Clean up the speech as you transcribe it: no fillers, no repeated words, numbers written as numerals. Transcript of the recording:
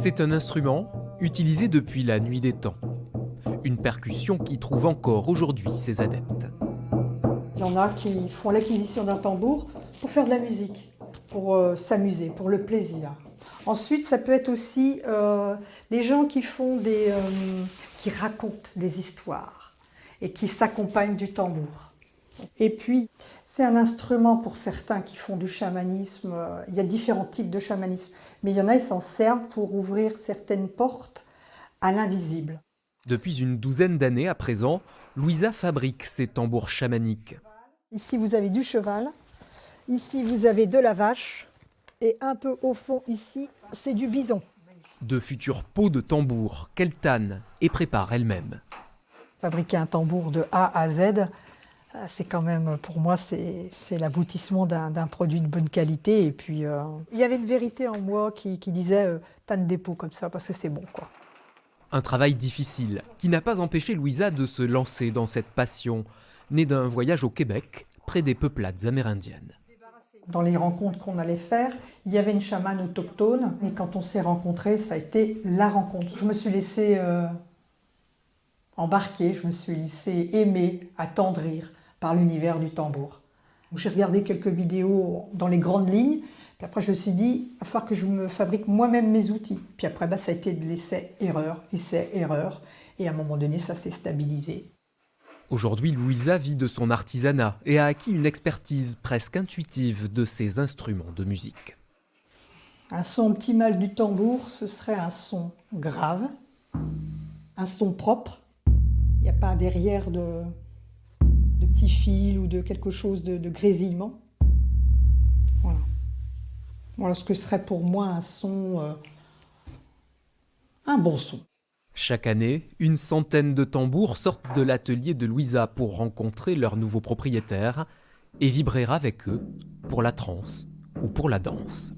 C'est un instrument utilisé depuis la nuit des temps. Une percussion qui trouve encore aujourd'hui ses adeptes. Il y en a qui font l'acquisition d'un tambour pour faire de la musique, pour s'amuser, pour le plaisir. Ensuite, ça peut être aussi les gens qui font qui racontent des histoires et qui s'accompagnent du tambour. Et puis, c'est un instrument pour certains qui font du chamanisme. Il y a différents types de chamanisme, mais il y en a qui s'en servent pour ouvrir certaines portes à l'invisible. Depuis une douzaine d'années à présent, Louisa fabrique ses tambours chamaniques. Ici, vous avez du cheval. Ici, vous avez de la vache. Et un peu au fond, ici, c'est du bison. De futurs pots de tambours qu'elle tanne et prépare elle-même. Fabriquer un tambour de A à Z, c'est quand même, pour moi, c'est l'aboutissement d'un produit de bonne qualité. Et puis, il y avait une vérité en moi qui disait tanne des pots comme ça parce que c'est bon, quoi. Un travail difficile qui n'a pas empêché Louisa de se lancer dans cette passion, née d'un voyage au Québec, près des peuplades amérindiennes. Dans les rencontres qu'on allait faire, il y avait une chamane autochtone. Et quand on s'est rencontrés, ça a été la rencontre. Je me suis laissée embarquer, je me suis laissée aimer, attendrir par l'univers du tambour. J'ai regardé quelques vidéos dans les grandes lignes. Puis après, je me suis dit, il va falloir que je me fabrique moi-même mes outils. Puis après, ça a été de l'essai-erreur, essai-erreur. Et à un moment donné, ça s'est stabilisé. Aujourd'hui, Louisa vit de son artisanat et a acquis une expertise presque intuitive de ses instruments de musique. Un son optimal du tambour, ce serait un son grave, un son propre. Il n'y a pas derrière de petits fils ou de quelque chose de grésillement. Voilà. Voilà ce que serait pour moi un son, un bon son. Chaque année, une centaine de tambours sortent de l'atelier de Louisa pour rencontrer leurs nouveaux propriétaires et vibrer avec eux pour la trance ou pour la danse.